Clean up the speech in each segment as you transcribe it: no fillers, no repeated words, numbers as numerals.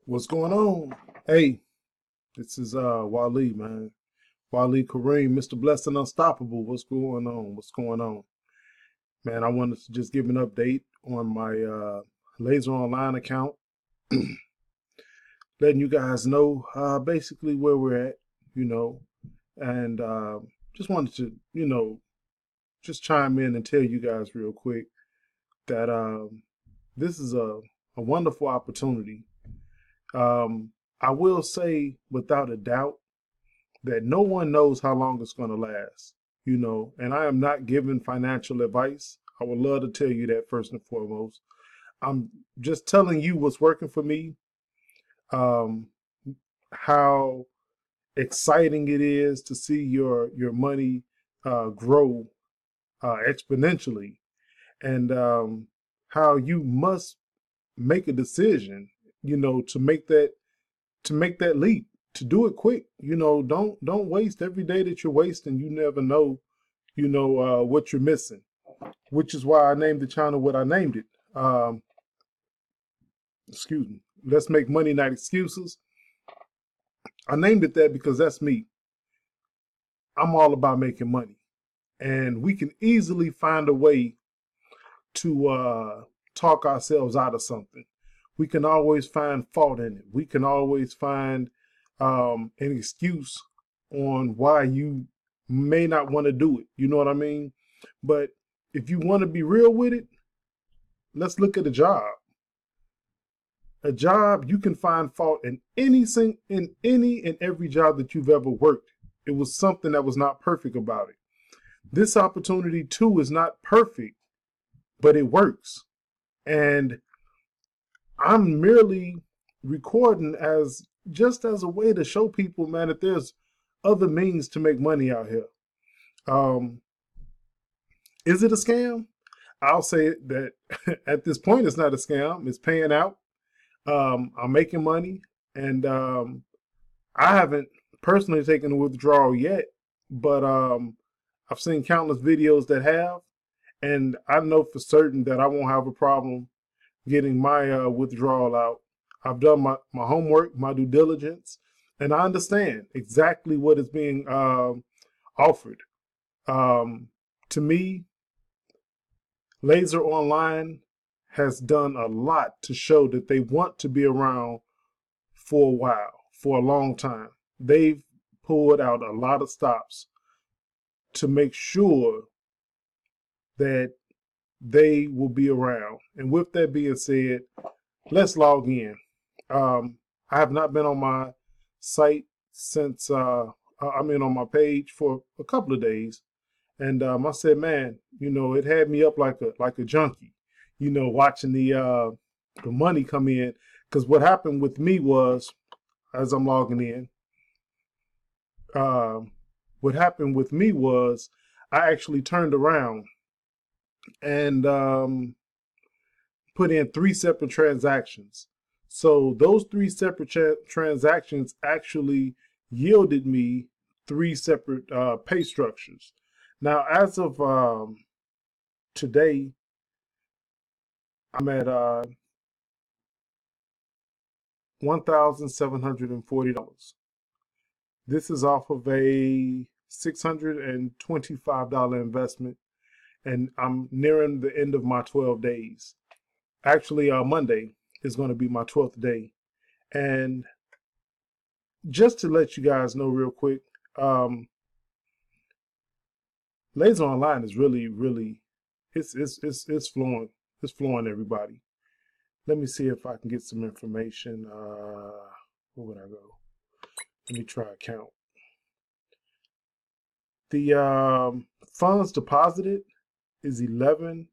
What's going on? Hey, this is Waleed, man. Waleed Kareem, Mr. Blessed and Unstoppable. What's going on? What's going on? Man, I wanted to just give an update on my Laser.Online account, letting you guys know basically where we're at, you know, and just wanted to, just chime in and tell you guys real quick that this is a wonderful opportunity. I will say without a doubt that no one knows how long it's going to last, and I am not giving financial advice. I would love to tell you that first and foremost. I'm just telling you what's working for me, um, how exciting it is to see your money grow exponentially, and how you must make a decision, to make that leap, to do it quick. Don't waste every day that you're wasting. You never know, what you're missing, which is why I named the channel what I named it. Excuse me. Let's make money, not excuses. I named it that because that's me. I'm all about making money, and we can easily find a way to talk ourselves out of something. We can always find fault in it. We can always find an excuse on why you may not want to do it. You know what I mean? But if you want to be real with it, let's look at a job. A job, you can find fault in any and every job that you've ever worked. It was something that was not perfect about it. This opportunity too is not perfect, but it works. And I'm merely recording as just as a way to show people, man, that there's other means to make money out here. Um, is it a scam? I'll say that at this point, it's not a scam. It's paying out. I'm making money, and I haven't personally taken a withdrawal yet, but I've seen countless videos that have, and I know for certain that I won't have a problem getting my withdrawal out. I've done my homework, my due diligence, and I understand exactly what is being offered. To me, Laser.Online has done a lot to show that they want to be around for a while, for a long time. They've pulled out a lot of stops to make sure that they will be around. And with that being said, let's log in. I have not been on my site since on my page for a couple of days, and I said, man, it had me up like a junkie, watching the money come in. Because what happened with me was, as I'm logging in, what happened with me was I actually turned around and put in 3 separate transactions. So those 3 separate transactions actually yielded me 3 separate pay structures. Now, as of today, I'm at $1,740. This is off of a $625 investment, and I'm nearing the end of my 12 days. Actually, Monday is going to be my 12th day. And just to let you guys know real quick, Laser.Online is really, it's flowing. It's flowing, everybody. Let me see if I can get some information. Where would I go? Let me try a count. The funds deposited is 11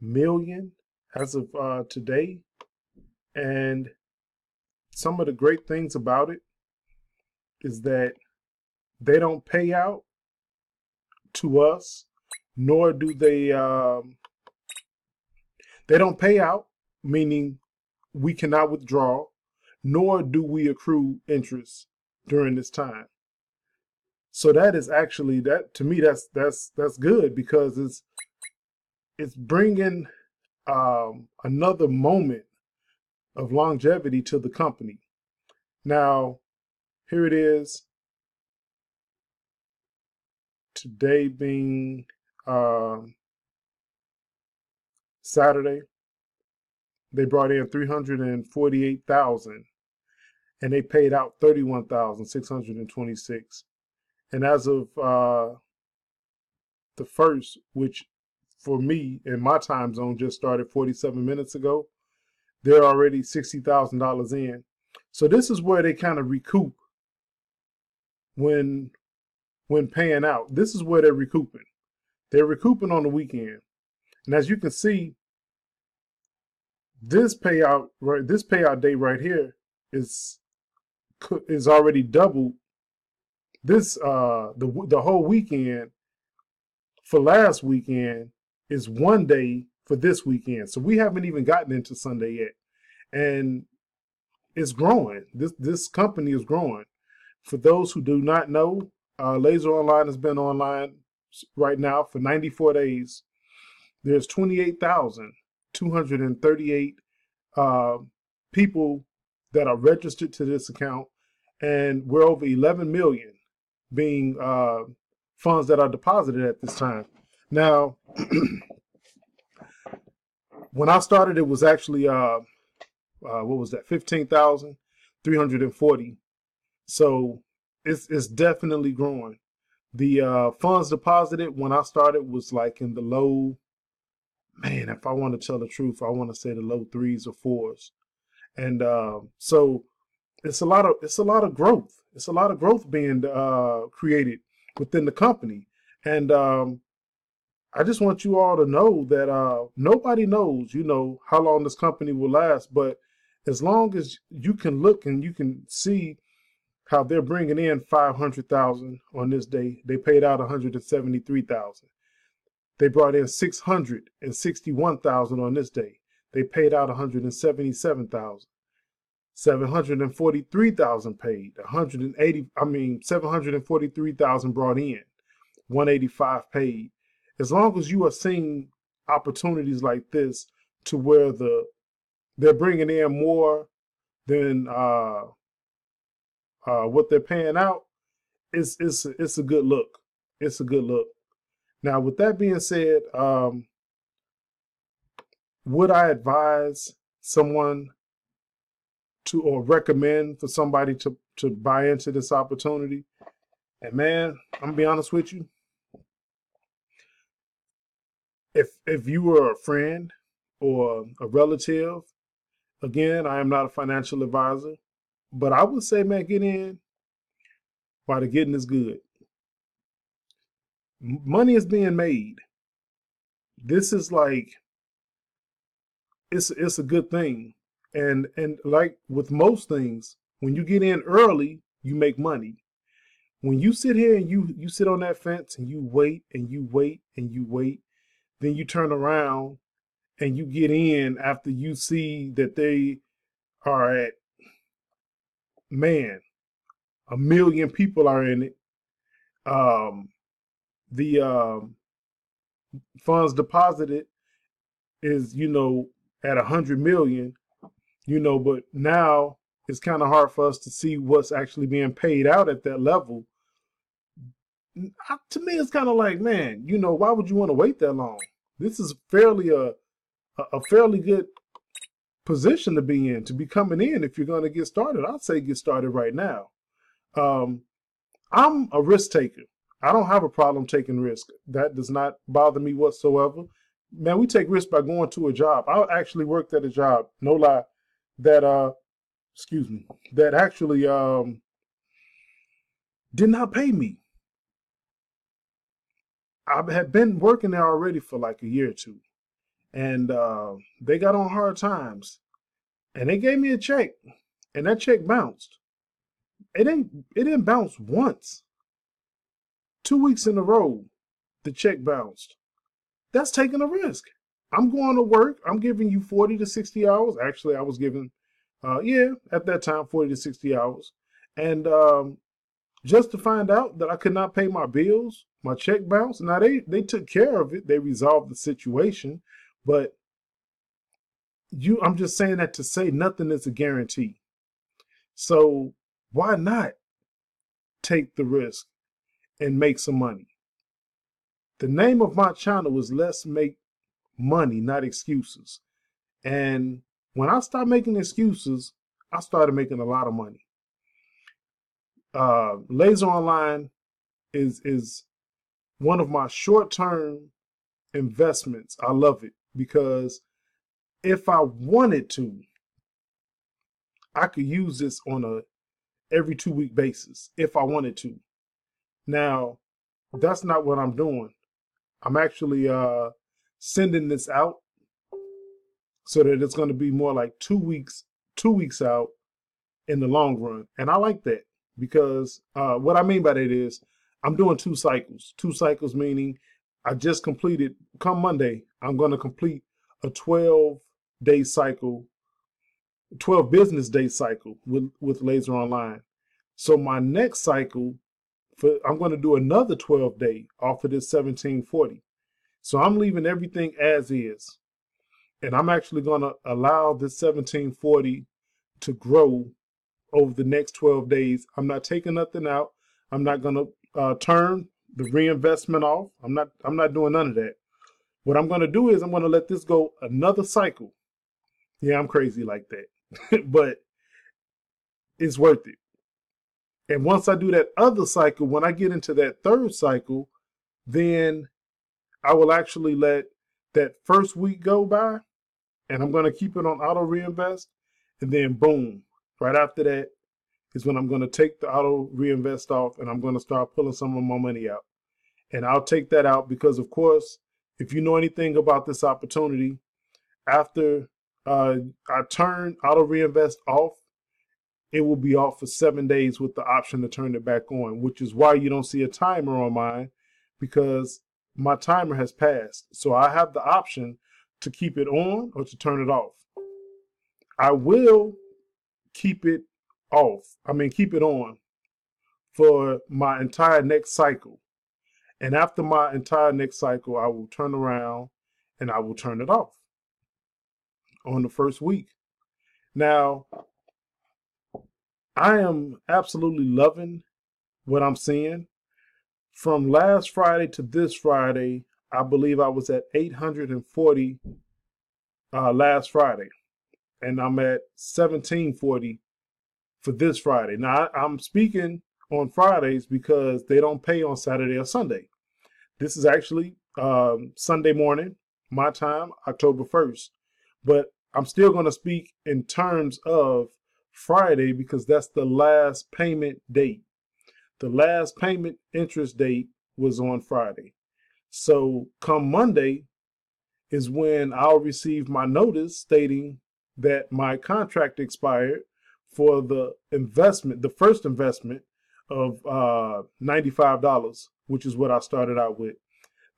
million as of today. And some of the great things about it is that they don't pay out to us, nor do they don't pay out, meaning we cannot withdraw, nor do we accrue interest during this time. So that is actually, that to me, that's good, because it's bringing another moment of longevity to the company. Now, here it is, today being Saturday. They brought in 348,000 and they paid out 31,626. And as of the first, which for me in my time zone just started 47 minutes ago, they're already $60,000 in. So this is where they kind of recoup when paying out. This is where they're recouping. They're recouping on the weekend. And as you can see, this payout date right here is already doubled. This the whole weekend for last weekend is 1 day for this weekend. So we haven't even gotten into Sunday yet. And it's growing. This company is growing. For those who do not know, Laser.Online has been online right now for 94 days. There's 28,238 people that are registered to this account, and we're over 11 million being funds that are deposited at this time. Now, when I started, it was actually what was that? 15,340. So it's definitely growing. The funds deposited when I started was like in the low, man, if I want to tell the truth, I want to say the low 3s or 4s. And so it's a lot of growth. It's a lot of growth being created within the company. And I just want you all to know that nobody knows, how long this company will last. But as long as you can look and you can see how they're bringing in 500,000 on this day, they paid out 173,000. They brought in 661,000 on this day. They paid out 177,000. 743,000 paid. 743,000 brought in. 185 paid. As long as you are seeing opportunities like this to where they're bringing in more than what they're paying out, it's a good look. It's a good look. Now, with that being said, would I advise someone to, or recommend for somebody to buy into this opportunity? And man, I'm gonna be honest with you. If you were a friend or a relative, again, I am not a financial advisor, but I would say, man, get in while the getting is good. Money is being made. This is like, it's a good thing. And like with most things, when you get in early, you make money. When you sit here and you sit on that fence and you wait and you wait and you wait, then you turn around and you get in after you see that they are at, man, 1 million people are in it. The funds deposited is, at 100 million, but now it's kind of hard for us to see what's actually being paid out at that level. To me, it's kind of like, man, why would you want to wait that long? This is fairly a fairly good position to be in, to be coming in. If you're going to get started, I'd say get started right now. I'm a risk taker. I don't have a problem taking risk. That does not bother me whatsoever. Man, we take risks by going to a job. I actually worked at a job, no lie, that that actually did not pay me. I had been working there already for like a year or two, and they got on hard times, and they gave me a check, and that check bounced. It didn't bounce once. 2 weeks in a row, the check bounced. That's taking a risk. I'm going to work. I'm giving you 40 to 60 hours. Actually, I was given, at that time, 40 to 60 hours. And just to find out that I could not pay my bills, my check bounced. Now, they took care of it. They resolved the situation. But I'm just saying that to say nothing is a guarantee. So why not take the risk and make some money? The name of my channel is Let's Make Money, Not Excuses. And when I started making excuses, I started making a lot of money. Laser.Online is one of my short-term investments. I love it because if I wanted to, I could use this on a every 2 week basis if I wanted to. Now, that's not what I'm doing. I'm actually sending this out so that it's going to be more like 2 weeks out in the long run. And I like that because what I mean by that is I'm doing 2 cycles. 2 cycles meaning I just completed, come Monday, I'm going to complete a 12-day cycle, 12 business day cycle with Laser.Online. So my next cycle, I'm going to do another 12-day off of this 1740. So I'm leaving everything as is. And I'm actually going to allow this 1740 to grow over the next 12 days. I'm not taking nothing out. I'm not going to turn the reinvestment off. I'm not doing none of that. What I'm going to do is I'm going to let this go another cycle. Yeah, I'm crazy like that. But it's worth it. And once I do that other cycle, when I get into that third cycle, then I will actually let that first week go by and I'm going to keep it on auto reinvest. And then boom, right after that is when I'm going to take the auto reinvest off and I'm going to start pulling some of my money out. And I'll take that out because, of course, if you know anything about this opportunity, after I turn auto reinvest off, it will be off for 7 days with the option to turn it back on, which is why you don't see a timer on mine because my timer has passed. So I have the option to keep it on or to turn it off. I will keep it keep it on for my entire next cycle. And after my entire next cycle, I will turn around and I will turn it off on the first week. Now, I am absolutely loving what I'm seeing. From last Friday to this Friday, I believe I was at 840 last Friday, and I'm at 1740 for this Friday. Now, I'm speaking on Fridays because they don't pay on Saturday or Sunday. This is actually Sunday morning, my time, October 1st. But I'm still going to speak in terms of Friday because that's the last payment date. The last payment interest date was on Friday. So come Monday is when I'll receive my notice stating that my contract expired for the investment, the first investment of $95, which is what I started out with.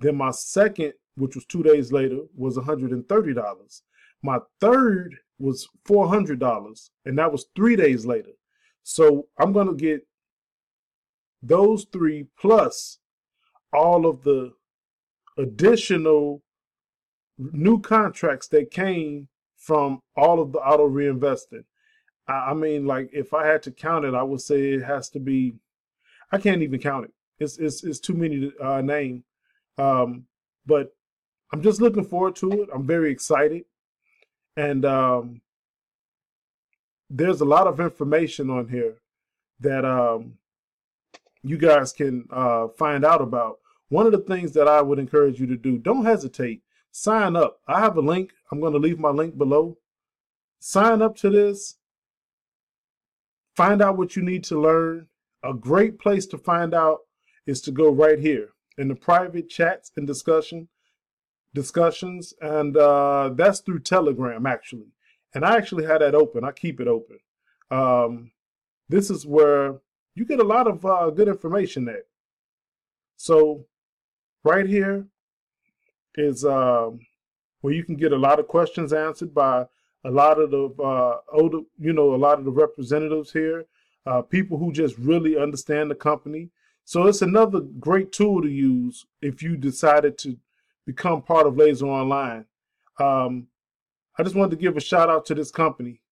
Then my second, which was 2 days later, was $130. My third was $400, and that was 3 days later. So I'm going to get those three plus all of the additional new contracts that came from all of the auto reinvesting. I mean, like if I had to count it, I would say it has to be. I can't even count it. It's too many to name. But I'm just looking forward to it. I'm very excited, and there's a lot of information on here that you guys can find out about. One of the things that I would encourage you to do, don't hesitate. Sign up. I have a link. I'm going to leave my link below. Sign up to this. Find out what you need to learn. A great place to find out is to go right here in the private chats and discussions, and that's through Telegram actually. And I actually had that open. I keep it open. This is where you get a lot of good information at. So right here is where you can get a lot of questions answered by a lot of the older, a lot of the representatives here, people who just really understand the company. So it's another great tool to use if you decided to become part of Laser.Online. I just wanted to give a shout out to this company